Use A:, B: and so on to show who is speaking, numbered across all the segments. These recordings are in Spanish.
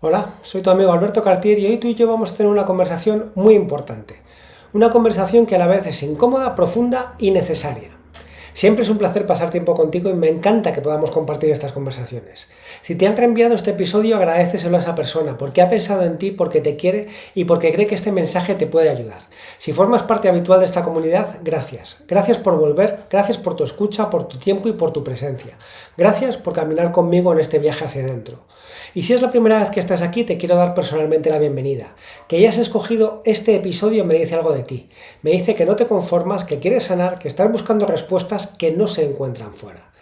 A: Hola, soy tu amigo Alberto Cartier y hoy tú y yo vamos a tener una conversación muy importante. Una conversación que a la vez es incómoda, profunda y necesaria. Siempre es un placer pasar tiempo contigo y me encanta que podamos compartir estas conversaciones. Si te han reenviado este episodio, agradéceselo a esa persona, porque ha pensado en ti, porque te quiere y porque cree que este mensaje te puede ayudar. Si formas parte habitual de esta comunidad, gracias. Gracias por volver, gracias por tu escucha, por tu tiempo y por tu presencia. Gracias por caminar conmigo en este viaje hacia adentro. Y si es la primera vez que estás aquí, te quiero dar personalmente la bienvenida. Que hayas escogido este episodio me dice algo de ti. Me dice que no te conformas, que quieres sanar, que estás buscando respuestas que no se encuentran fuera.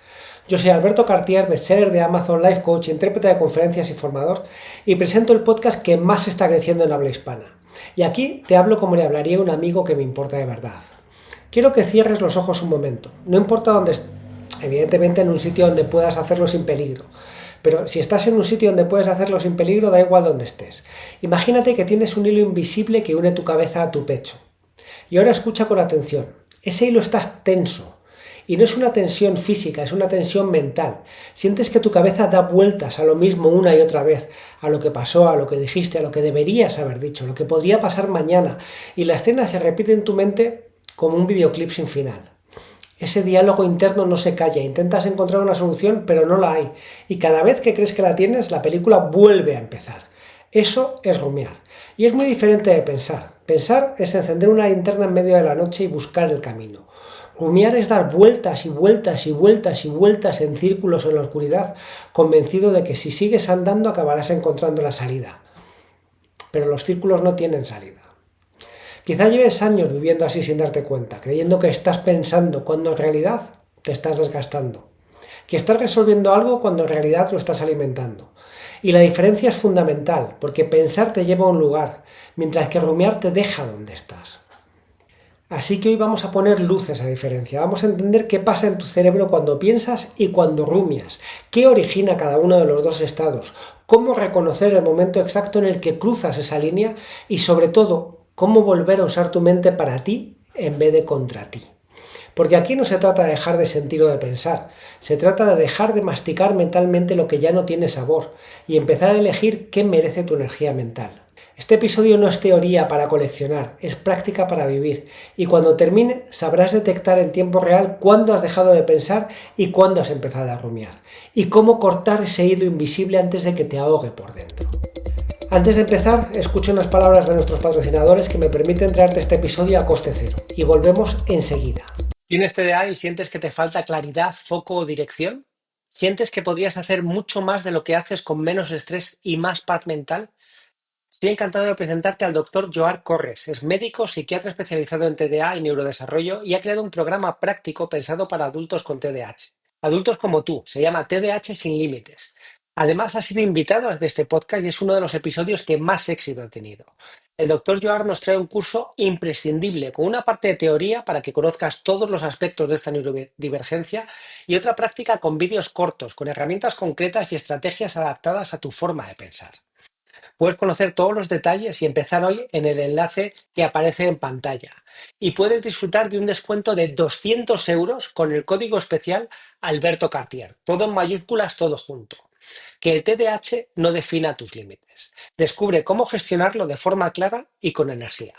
A: Yo soy Alberto Cartier, bestseller de Amazon, life coach, intérprete de conferencias y formador, y presento el podcast que más está creciendo en habla hispana. Y aquí te hablo como le hablaría a un amigo que me importa de verdad. Quiero que cierres los ojos un momento, no importa dónde estés, evidentemente en un sitio donde puedas hacerlo sin peligro. Pero si estás en un sitio donde puedes hacerlo sin peligro, da igual donde estés. Imagínate que tienes un hilo invisible que une tu cabeza a tu pecho. Y ahora escucha con atención. Ese hilo está tenso. Y no es una tensión física, es una tensión mental. Sientes que tu cabeza da vueltas a lo mismo una y otra vez, a lo que pasó, a lo que dijiste, a lo que deberías haber dicho, a lo que podría pasar mañana. Y la escena se repite en tu mente como un videoclip sin final. Ese diálogo interno no se calla, intentas encontrar una solución, pero no la hay. Y cada vez que crees que la tienes, la película vuelve a empezar. Eso es rumiar. Y es muy diferente de pensar. Pensar es encender una linterna en medio de la noche y buscar el camino. Rumiar es dar vueltas y vueltas y vueltas y vueltas en círculos en la oscuridad, convencido de que si sigues andando acabarás encontrando la salida. Pero los círculos no tienen salida. Quizá lleves años viviendo así sin darte cuenta, creyendo que estás pensando cuando en realidad te estás desgastando. Que estás resolviendo algo cuando en realidad lo estás alimentando. Y la diferencia es fundamental, porque pensar te lleva a un lugar, mientras que rumiar te deja donde estás. Así que hoy vamos a poner luz a esa diferencia. Vamos a entender qué pasa en tu cerebro cuando piensas y cuando rumias. Qué origina cada uno de los dos estados. Cómo reconocer el momento exacto en el que cruzas esa línea y sobre todo, cómo volver a usar tu mente para ti en vez de contra ti. Porque aquí no se trata de dejar de sentir o de pensar, se trata de dejar de masticar mentalmente lo que ya no tiene sabor y empezar a elegir qué merece tu energía mental. Este episodio no es teoría para coleccionar, es práctica para vivir, y cuando termine sabrás detectar en tiempo real cuándo has dejado de pensar y cuándo has empezado a rumiar, y cómo cortar ese hilo invisible antes de que te ahogue por dentro. Antes de empezar, escucha unas palabras de nuestros patrocinadores que me permiten traerte este episodio a coste cero, y volvemos enseguida. ¿Tienes TDA y sientes que te falta claridad, foco o dirección? ¿Sientes que podrías hacer mucho más de lo que haces con menos estrés y más paz mental? Estoy encantado de presentarte al doctor Joar Corres. Es médico, psiquiatra especializado en TDA y neurodesarrollo y ha creado un programa práctico pensado para adultos con TDAH. Adultos como tú, se llama TDAH sin límites. Además, ha sido invitado de este podcast y es uno de los episodios que más éxito ha tenido. El doctor Joar nos trae un curso imprescindible, con una parte de teoría para que conozcas todos los aspectos de esta neurodivergencia y otra práctica con vídeos cortos, con herramientas concretas y estrategias adaptadas a tu forma de pensar. Puedes conocer todos los detalles y empezar hoy en el enlace que aparece en pantalla. Y puedes disfrutar de un descuento de 200 euros con el código especial Alberto Cartier. Todo en mayúsculas, todo junto. Que el TDAH no defina tus límites. Descubre cómo gestionarlo de forma clara y con energía.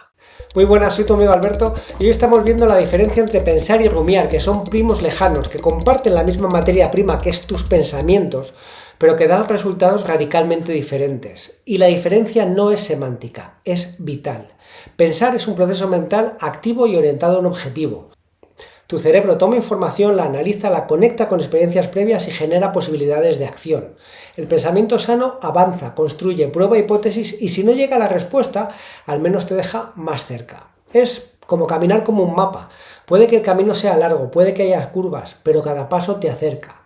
A: Muy buenas, soy tu amigo Alberto y hoy estamos viendo la diferencia entre pensar y rumiar, que son primos lejanos, que comparten la misma materia prima que es tus pensamientos, pero que dan resultados radicalmente diferentes. Y la diferencia no es semántica, es vital. Pensar es un proceso mental activo y orientado a un objetivo. Tu cerebro toma información, la analiza, la conecta con experiencias previas y genera posibilidades de acción. El pensamiento sano avanza, construye, prueba hipótesis y si no llega a la respuesta, al menos te deja más cerca. Es como caminar como un mapa. Puede que el camino sea largo, puede que haya curvas, pero cada paso te acerca.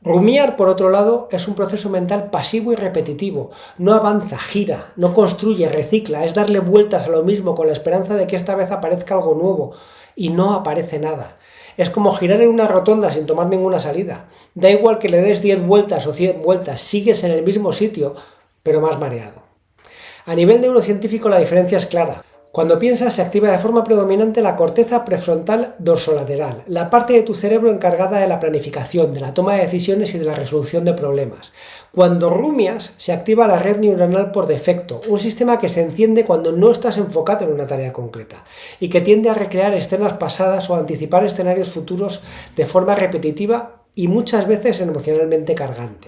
A: Rumiar, por otro lado, es un proceso mental pasivo y repetitivo. No avanza, gira, no construye, recicla, es darle vueltas a lo mismo con la esperanza de que esta vez aparezca algo nuevo. Y no aparece nada. Es como girar en una rotonda sin tomar ninguna salida. Da igual que le des 10 vueltas o 100 vueltas, sigues en el mismo sitio, pero más mareado. A nivel neurocientífico la diferencia es clara. Cuando piensas se activa de forma predominante la corteza prefrontal dorsolateral, la parte de tu cerebro encargada de la planificación, de la toma de decisiones y de la resolución de problemas. Cuando rumias se activa la red neuronal por defecto, un sistema que se enciende cuando no estás enfocado en una tarea concreta y que tiende a recrear escenas pasadas o anticipar escenarios futuros de forma repetitiva y muchas veces emocionalmente cargante.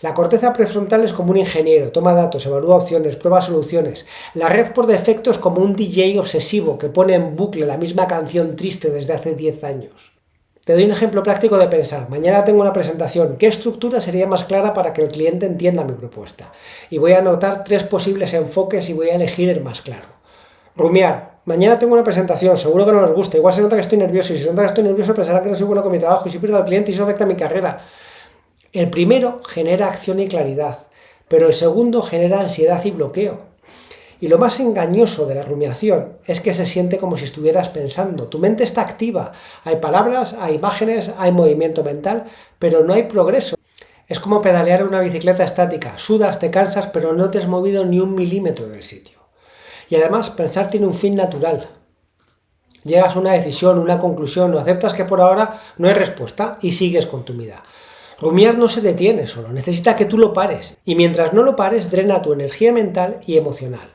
A: La corteza prefrontal es como un ingeniero, toma datos, evalúa opciones, prueba soluciones. La red por defecto es como un DJ obsesivo que pone en bucle la misma canción triste desde hace 10 años. Te doy un ejemplo práctico de pensar. Mañana tengo una presentación. ¿Qué estructura sería más clara para que el cliente entienda mi propuesta? Y voy a anotar 3 posibles enfoques y voy a elegir el más claro. Rumiar. Mañana tengo una presentación, seguro que no les gusta. Igual se nota que estoy nervioso y si se nota que estoy nervioso pensarán que no soy bueno con mi trabajo y si pierdo al cliente y eso afecta a mi carrera. El primero genera acción y claridad, pero el segundo genera ansiedad y bloqueo. Y lo más engañoso de la rumiación es que se siente como si estuvieras pensando. Tu mente está activa, hay palabras, hay imágenes, hay movimiento mental, pero no hay progreso. Es como pedalear una bicicleta estática, sudas, te cansas, pero no te has movido ni 1 milímetro del sitio. Y además, pensar tiene un fin natural. Llegas a una decisión, una conclusión, o aceptas que por ahora no hay respuesta y sigues con tu vida. Rumiar no se detiene solo, necesita que tú lo pares, y mientras no lo pares, drena tu energía mental y emocional.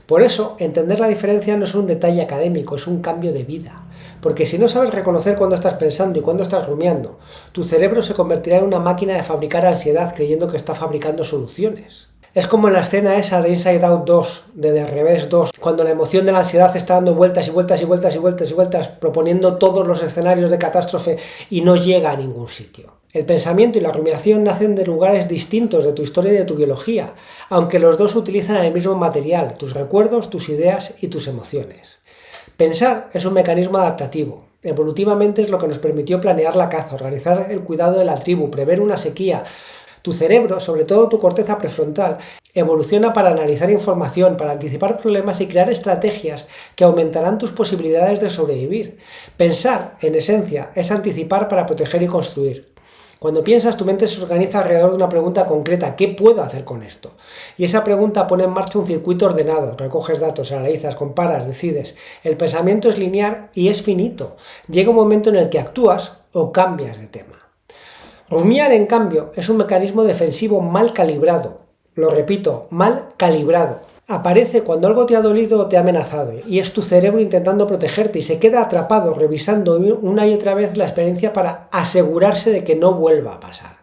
A: Por eso, entender la diferencia no es un detalle académico, es un cambio de vida. Porque si no sabes reconocer cuándo estás pensando y cuándo estás rumiando, tu cerebro se convertirá en una máquina de fabricar ansiedad creyendo que está fabricando soluciones. Es como en la escena esa de Inside Out 2, de Del Revés 2, cuando la emoción de la ansiedad está dando vueltas y vueltas y vueltas y vueltas y vueltas, proponiendo todos los escenarios de catástrofe y no llega a ningún sitio. El pensamiento y la rumiación nacen de lugares distintos de tu historia y de tu biología, aunque los dos utilizan el mismo material, tus recuerdos, tus ideas y tus emociones. Pensar es un mecanismo adaptativo. Evolutivamente es lo que nos permitió planear la caza, organizar el cuidado de la tribu, prever una sequía. Tu cerebro, sobre todo tu corteza prefrontal, evoluciona para analizar información, para anticipar problemas y crear estrategias que aumentarán tus posibilidades de sobrevivir. Pensar, en esencia, es anticipar para proteger y construir. Cuando piensas, tu mente se organiza alrededor de una pregunta concreta: ¿qué puedo hacer con esto? Y esa pregunta pone en marcha un circuito ordenado, recoges datos, analizas, comparas, decides. El pensamiento es lineal y es finito. Llega un momento en el que actúas o cambias de tema. Rumiar, en cambio, es un mecanismo defensivo mal calibrado. Lo repito, mal calibrado. Aparece cuando algo te ha dolido o te ha amenazado y es tu cerebro intentando protegerte y se queda atrapado revisando una y otra vez la experiencia para asegurarse de que no vuelva a pasar.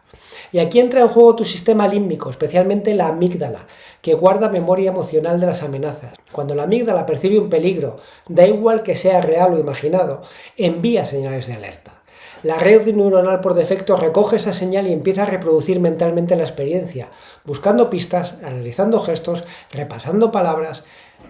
A: Y aquí entra en juego tu sistema límbico, especialmente la amígdala, que guarda memoria emocional de las amenazas. Cuando la amígdala percibe un peligro, da igual que sea real o imaginado, envía señales de alerta. La red neuronal por defecto recoge esa señal y empieza a reproducir mentalmente la experiencia, buscando pistas, analizando gestos, repasando palabras.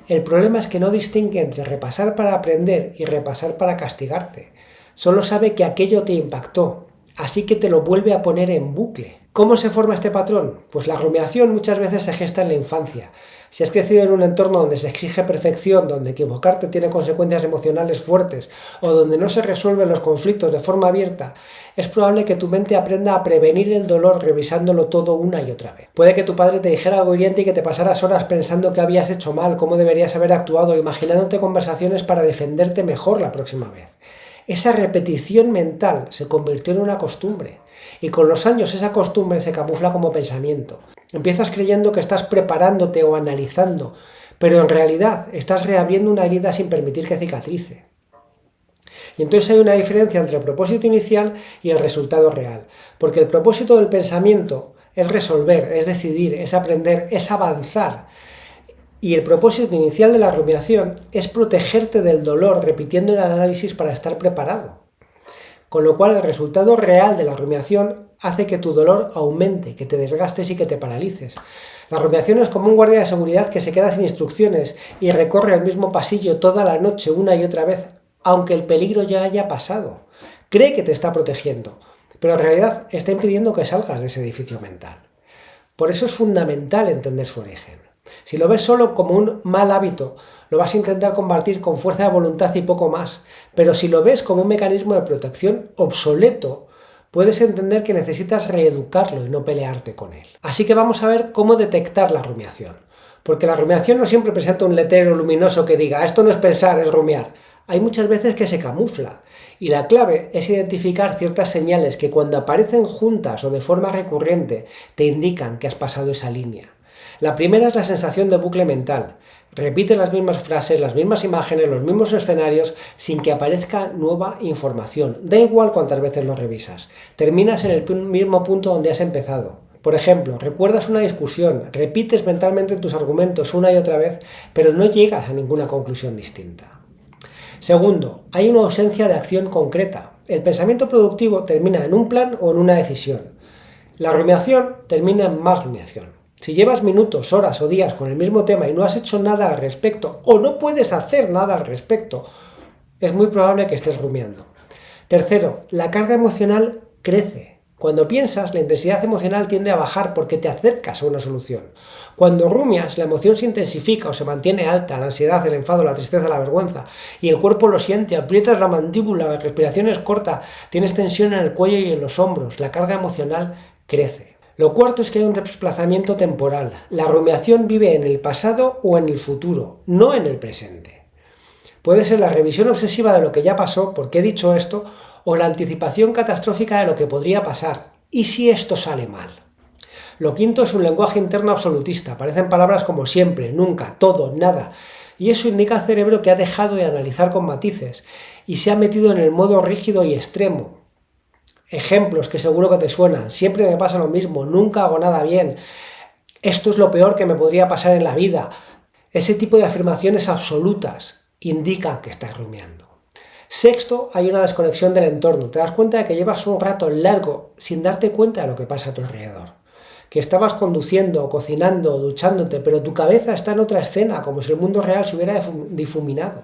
A: El problema es que no distingue entre repasar para aprender y repasar para castigarte. Solo sabe que aquello te impactó, así que te lo vuelve a poner en bucle. ¿Cómo se forma este patrón? Pues la rumiación muchas veces se gesta en la infancia. Si has crecido en un entorno donde se exige perfección, donde equivocarte tiene consecuencias emocionales fuertes o donde no se resuelven los conflictos de forma abierta, es probable que tu mente aprenda a prevenir el dolor revisándolo todo una y otra vez. Puede que tu padre te dijera algo hiriente y que te pasaras horas pensando que habías hecho mal, cómo deberías haber actuado, imaginándote conversaciones para defenderte mejor la próxima vez. Esa repetición mental se convirtió en una costumbre y con los años esa costumbre se camufla como pensamiento. Empiezas creyendo que estás preparándote o analizando, pero en realidad estás reabriendo una herida sin permitir que cicatrice. Y entonces hay una diferencia entre el propósito inicial y el resultado real, porque el propósito del pensamiento es resolver, es decidir, es aprender, es avanzar. Y el propósito inicial de la rumiación es protegerte del dolor repitiendo el análisis para estar preparado. Con lo cual el resultado real de la rumiación hace que tu dolor aumente, que te desgastes y que te paralices. La rumiación es como un guardia de seguridad que se queda sin instrucciones y recorre el mismo pasillo toda la noche una y otra vez, aunque el peligro ya haya pasado. Cree que te está protegiendo, pero en realidad está impidiendo que salgas de ese edificio mental. Por eso es fundamental entender su origen. Si lo ves solo como un mal hábito, lo vas a intentar combatir con fuerza de voluntad y poco más. Pero si lo ves como un mecanismo de protección obsoleto, puedes entender que necesitas reeducarlo y no pelearte con él. Así que vamos a ver cómo detectar la rumiación. Porque la rumiación no siempre presenta un letrero luminoso que diga esto no es pensar, es rumiar. Hay muchas veces que se camufla, y la clave es identificar ciertas señales que cuando aparecen juntas o de forma recurrente te indican que has pasado esa línea. La primera es la sensación de bucle mental. Repite las mismas frases, las mismas imágenes, los mismos escenarios sin que aparezca nueva información. Da igual cuántas veces lo revisas. Terminas en el mismo punto donde has empezado. Por ejemplo, recuerdas una discusión, repites mentalmente tus argumentos una y otra vez, pero no llegas a ninguna conclusión distinta. Segundo, hay una ausencia de acción concreta. El pensamiento productivo termina en un plan o en una decisión. La rumiación termina en más rumiación. Si llevas minutos, horas o días con el mismo tema y no has hecho nada al respecto o no puedes hacer nada al respecto, es muy probable que estés rumiando. Tercero, la carga emocional crece. Cuando piensas, la intensidad emocional tiende a bajar porque te acercas a una solución. Cuando rumias, la emoción se intensifica o se mantiene alta, la ansiedad, el enfado, la tristeza, la vergüenza, y el cuerpo lo siente, aprietas la mandíbula, la respiración es corta, tienes tensión en el cuello y en los hombros, la carga emocional crece. Lo cuarto es que hay un desplazamiento temporal. La rumiación vive en el pasado o en el futuro, no en el presente. Puede ser la revisión obsesiva de lo que ya pasó, porque he dicho esto, o la anticipación catastrófica de lo que podría pasar. ¿Y si esto sale mal? Lo quinto es un lenguaje interno absolutista. Aparecen palabras como siempre, nunca, todo, nada. Y eso indica al cerebro que ha dejado de analizar con matices y se ha metido en el modo rígido y extremo. Ejemplos que seguro que te suenan. Siempre me pasa lo mismo, nunca hago nada bien. Esto es lo peor que me podría pasar en la vida. Ese tipo de afirmaciones absolutas indican que estás rumiando. Sexto, hay una desconexión del entorno. Te das cuenta de que llevas un rato largo sin darte cuenta de lo que pasa a tu alrededor. Que estabas conduciendo, cocinando, duchándote, pero tu cabeza está en otra escena, como si el mundo real se hubiera difuminado.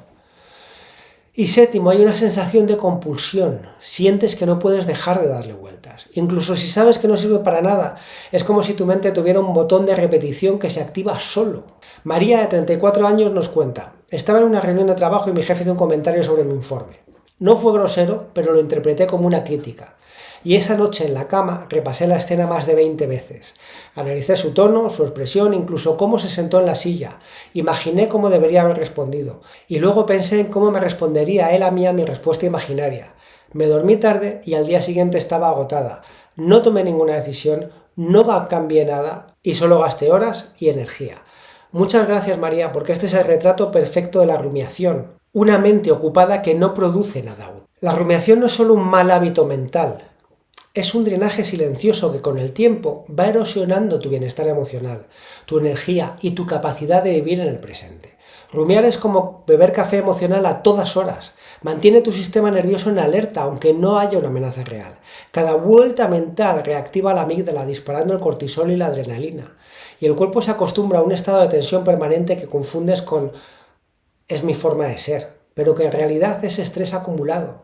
A: Y séptimo, hay una sensación de compulsión. Sientes que no puedes dejar de darle vueltas. Incluso si sabes que no sirve para nada, es como si tu mente tuviera un botón de repetición que se activa solo. María, de 34 años, nos cuenta: estaba en una reunión de trabajo y mi jefe hizo un comentario sobre mi informe. No fue grosero, pero lo interpreté como una crítica. Y esa noche en la cama repasé la escena más de 20 veces. Analicé su tono, su expresión, incluso cómo se sentó en la silla. Imaginé cómo debería haber respondido. Y luego pensé en cómo me respondería él a mí a mi respuesta imaginaria. Me dormí tarde y al día siguiente estaba agotada. No tomé ninguna decisión, no cambié nada y solo gasté horas y energía. Muchas gracias, María, porque este es el retrato perfecto de la rumiación. Una mente ocupada que no produce nada útil. La rumiación no es solo un mal hábito mental. Es un drenaje silencioso que con el tiempo va erosionando tu bienestar emocional, tu energía y tu capacidad de vivir en el presente. Rumiar es como beber café emocional a todas horas. Mantiene tu sistema nervioso en alerta aunque no haya una amenaza real. Cada vuelta mental reactiva la amígdala disparando el cortisol y la adrenalina. Y el cuerpo se acostumbra a un estado de tensión permanente que confundes con «es mi forma de ser», pero que en realidad es estrés acumulado.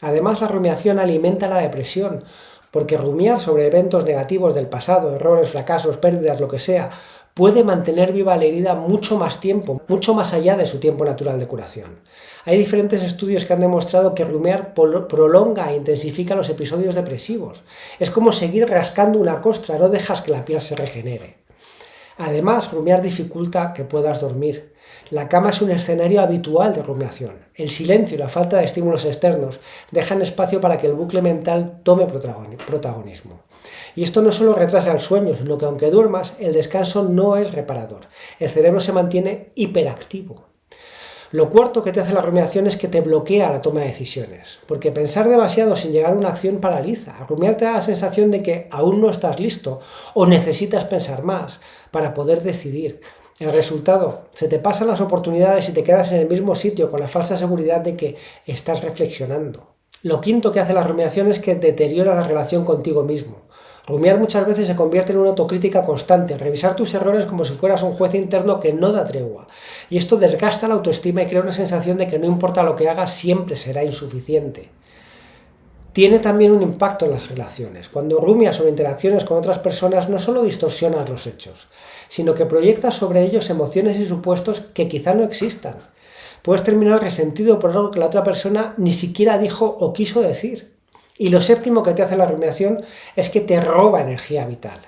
A: Además, la rumiación alimenta la depresión, porque rumiar sobre eventos negativos del pasado, errores, fracasos, pérdidas, lo que sea, puede mantener viva la herida mucho más tiempo, mucho más allá de su tiempo natural de curación. Hay diferentes estudios que han demostrado que rumiar prolonga e intensifica los episodios depresivos. Es como seguir rascando una costra, no dejas que la piel se regenere. Además, rumiar dificulta que puedas dormir. La cama es un escenario habitual de rumiación. El silencio y la falta de estímulos externos dejan espacio para que el bucle mental tome protagonismo. Y esto no solo retrasa el sueño, sino que aunque duermas, el descanso no es reparador. El cerebro se mantiene hiperactivo. Lo cuarto que te hace la rumiación es que te bloquea la toma de decisiones, porque pensar demasiado sin llegar a una acción paraliza. Rumiar te da la sensación de que aún no estás listo o necesitas pensar más para poder decidir. El resultado, se te pasan las oportunidades y te quedas en el mismo sitio con la falsa seguridad de que estás reflexionando. Lo quinto que hace la rumiación es que deteriora la relación contigo mismo. Rumiar muchas veces se convierte en una autocrítica constante, revisar tus errores como si fueras un juez interno que no da tregua. Y esto desgasta la autoestima y crea una sensación de que no importa lo que hagas, siempre será insuficiente. Tiene también un impacto en las relaciones. Cuando rumias sobre interacciones con otras personas, no solo distorsionas los hechos, sino que proyectas sobre ellos emociones y supuestos que quizá no existan. Puedes terminar resentido por algo que la otra persona ni siquiera dijo o quiso decir. Y lo séptimo que te hace la rumiación es que te roba energía vital.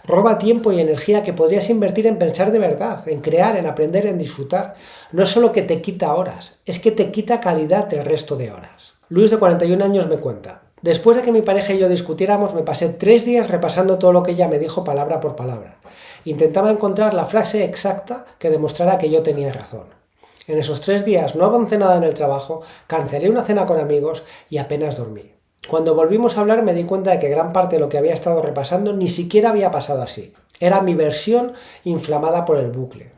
A: Roba tiempo y energía que podrías invertir en pensar de verdad, en crear, en aprender, en disfrutar. No es solo que te quita horas, es que te quita calidad del resto de horas. Luis, de 41 años, me cuenta: después de que mi pareja y yo discutiéramos, me pasé 3 días repasando todo lo que ella me dijo palabra por palabra. Intentaba encontrar la frase exacta que demostrara que yo tenía razón. En esos 3 días no avancé nada en el trabajo, cancelé una cena con amigos y apenas dormí. Cuando volvimos a hablar me di cuenta de que gran parte de lo que había estado repasando ni siquiera había pasado así. Era mi versión inflamada por el bucle.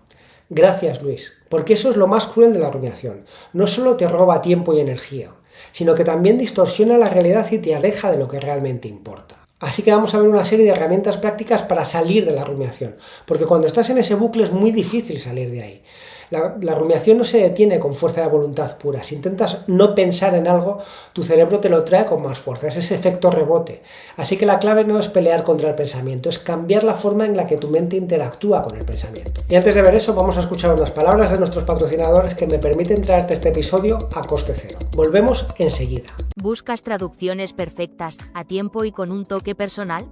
A: Gracias, Luis, porque eso es lo más cruel de la rumiación. No solo te roba tiempo y energía, sino que también distorsiona la realidad y te aleja de lo que realmente importa. Así que vamos a ver una serie de herramientas prácticas para salir de la rumiación, porque cuando estás en ese bucle es muy difícil salir de ahí. La rumiación no se detiene con fuerza de voluntad pura. Si intentas no pensar en algo, tu cerebro te lo trae con más fuerza. Es ese efecto rebote. Así que la clave no es pelear contra el pensamiento, es cambiar la forma en la que tu mente interactúa con el pensamiento. Y antes de ver eso, vamos a escuchar unas palabras de nuestros patrocinadores que me permiten traerte este episodio a coste cero. Volvemos enseguida.
B: ¿Buscas traducciones perfectas, a tiempo y con un toque personal?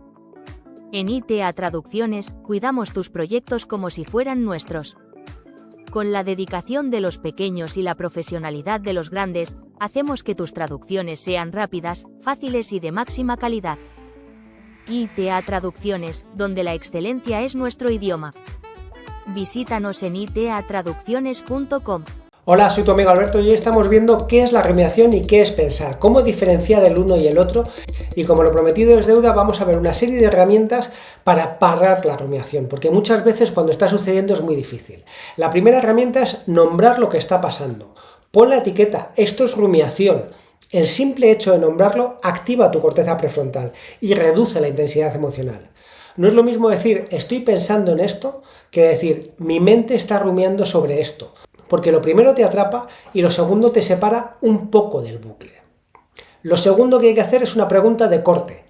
B: En ITA Traducciones, cuidamos tus proyectos como si fueran nuestros. Con la dedicación de los pequeños y la profesionalidad de los grandes, hacemos que tus traducciones sean rápidas, fáciles y de máxima calidad. ITA Traducciones, donde la excelencia es nuestro idioma. Visítanos en itatraducciones.com.
A: Hola, soy tu amigo Alberto y hoy estamos viendo qué es la rumiación y qué es pensar, cómo diferenciar el uno y el otro, y como lo prometido es deuda, vamos a ver una serie de herramientas para parar la rumiación, porque muchas veces cuando está sucediendo es muy difícil. La primera herramienta es nombrar lo que está pasando. Pon la etiqueta, esto es rumiación. El simple hecho de nombrarlo activa tu corteza prefrontal y reduce la intensidad emocional. No es lo mismo decir estoy pensando en esto que decir mi mente está rumiando sobre esto. Porque lo primero te atrapa y lo segundo te separa un poco del bucle. Lo segundo que hay que hacer es una pregunta de corte.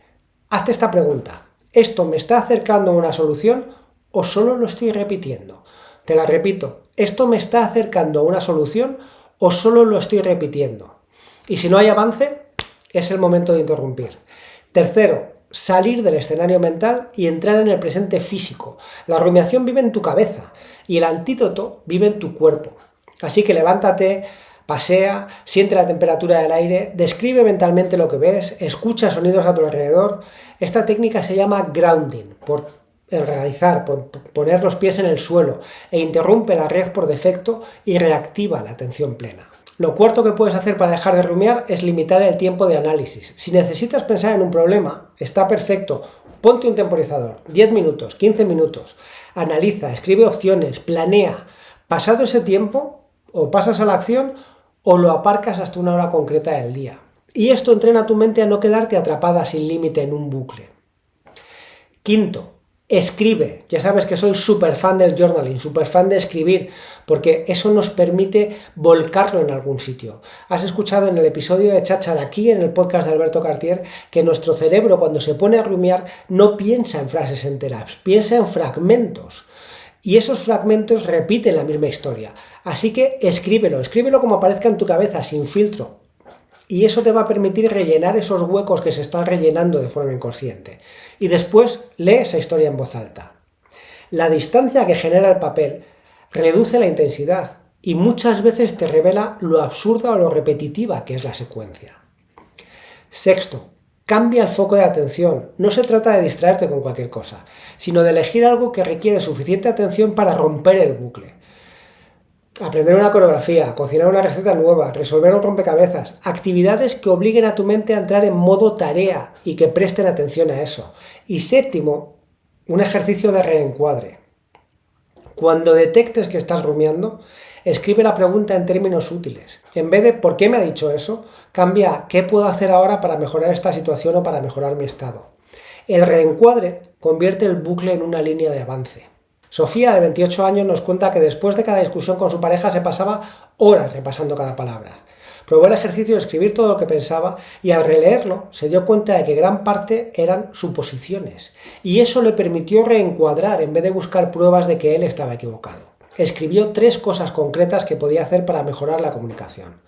A: Hazte esta pregunta: ¿esto me está acercando a una solución o solo lo estoy repitiendo? Te la repito, ¿esto me está acercando a una solución o solo lo estoy repitiendo? Y si no hay avance, es el momento de interrumpir. Tercero, salir del escenario mental y entrar en el presente físico. La rumiación vive en tu cabeza y el antídoto vive en tu cuerpo. Así que levántate, pasea, siente la temperatura del aire, describe mentalmente lo que ves, escucha sonidos a tu alrededor. Esta técnica se llama grounding, por enraizar, por poner los pies en el suelo, e interrumpe la red por defecto y reactiva la atención plena. Lo cuarto que puedes hacer para dejar de rumiar es limitar el tiempo de análisis. Si necesitas pensar en un problema, está perfecto. Ponte un temporizador, 10 minutos, 15 minutos. Analiza, escribe opciones, planea. Pasado ese tiempo, o pasas a la acción o lo aparcas hasta una hora concreta del día. Y esto entrena a tu mente a no quedarte atrapada sin límite en un bucle. Quinto, escribe. Ya sabes que soy súper fan del journaling, súper fan de escribir, porque eso nos permite volcarlo en algún sitio. Has escuchado en el episodio de Cháchara, aquí en el podcast de Alberto Cartier, que nuestro cerebro cuando se pone a rumiar no piensa en frases enteras, piensa en fragmentos. Y esos fragmentos repiten la misma historia. Así que escríbelo como aparezca en tu cabeza, sin filtro. Y eso te va a permitir rellenar esos huecos que se están rellenando de forma inconsciente. Y después lee esa historia en voz alta. La distancia que genera el papel reduce la intensidad y muchas veces te revela lo absurda o lo repetitiva que es la secuencia. Sexto, cambia el foco de atención. No se trata de distraerte con cualquier cosa, sino de elegir algo que requiere suficiente atención para romper el bucle. Aprender una coreografía, cocinar una receta nueva, resolver un rompecabezas, actividades que obliguen a tu mente a entrar en modo tarea y que presten atención a eso. Y séptimo, un ejercicio de reencuadre. Cuando detectes que estás rumiando, escribe la pregunta en términos útiles. En vez de ¿por qué me ha dicho eso?, cambia a ¿qué puedo hacer ahora para mejorar esta situación o para mejorar mi estado? El reencuadre convierte el bucle en una línea de avance. Sofía, de 28 años, nos cuenta que después de cada discusión con su pareja se pasaba horas repasando cada palabra. Probó el ejercicio de escribir todo lo que pensaba y al releerlo se dio cuenta de que gran parte eran suposiciones. Y eso le permitió reencuadrar en vez de buscar pruebas de que él estaba equivocado. Escribió 3 cosas concretas que podía hacer para mejorar la comunicación.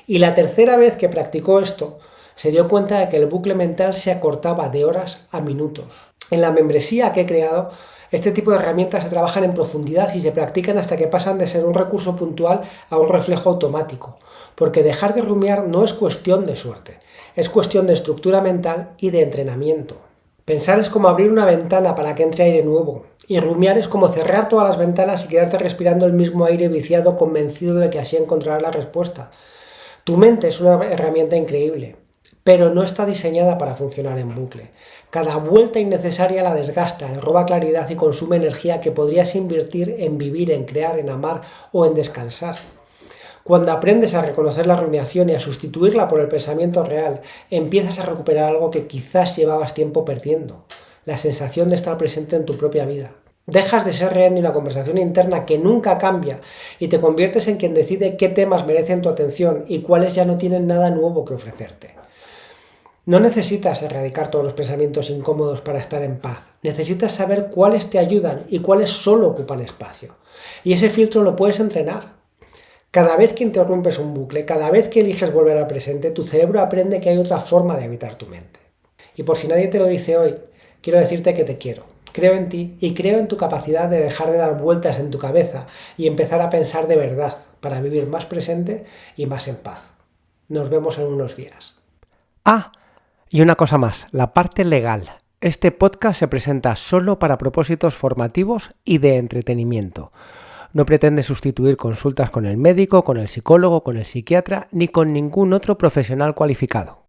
A: Y la tercera vez que practicó esto, se dio cuenta de que el bucle mental se acortaba de horas a minutos. En la membresía que he creado, este tipo de herramientas se trabajan en profundidad y se practican hasta que pasan de ser un recurso puntual a un reflejo automático, porque dejar de rumiar no es cuestión de suerte, es cuestión de estructura mental y de entrenamiento. Pensar es como abrir una ventana para que entre aire nuevo, y rumiar es como cerrar todas las ventanas y quedarte respirando el mismo aire viciado convencido de que así encontrarás la respuesta. Tu mente es una herramienta increíble, pero no está diseñada para funcionar en bucle. Cada vuelta innecesaria la desgasta, le roba claridad y consume energía que podrías invertir en vivir, en crear, en amar o en descansar. Cuando aprendes a reconocer la rumiación y a sustituirla por el pensamiento real, empiezas a recuperar algo que quizás llevabas tiempo perdiendo, la sensación de estar presente en tu propia vida. Dejas de ser rehén de una conversación interna que nunca cambia y te conviertes en quien decide qué temas merecen tu atención y cuáles ya no tienen nada nuevo que ofrecerte. No necesitas erradicar todos los pensamientos incómodos para estar en paz. Necesitas saber cuáles te ayudan y cuáles solo ocupan espacio. Y ese filtro lo puedes entrenar. Cada vez que interrumpes un bucle, cada vez que eliges volver al presente, tu cerebro aprende que hay otra forma de habitar tu mente. Y por si nadie te lo dice hoy, quiero decirte que te quiero. Creo en ti y creo en tu capacidad de dejar de dar vueltas en tu cabeza y empezar a pensar de verdad para vivir más presente y más en paz. Nos vemos en unos días. Y una cosa más, la parte legal. Este podcast se presenta solo para propósitos formativos y de entretenimiento. No pretende sustituir consultas con el médico, con el psicólogo, con el psiquiatra, ni con ningún otro profesional cualificado.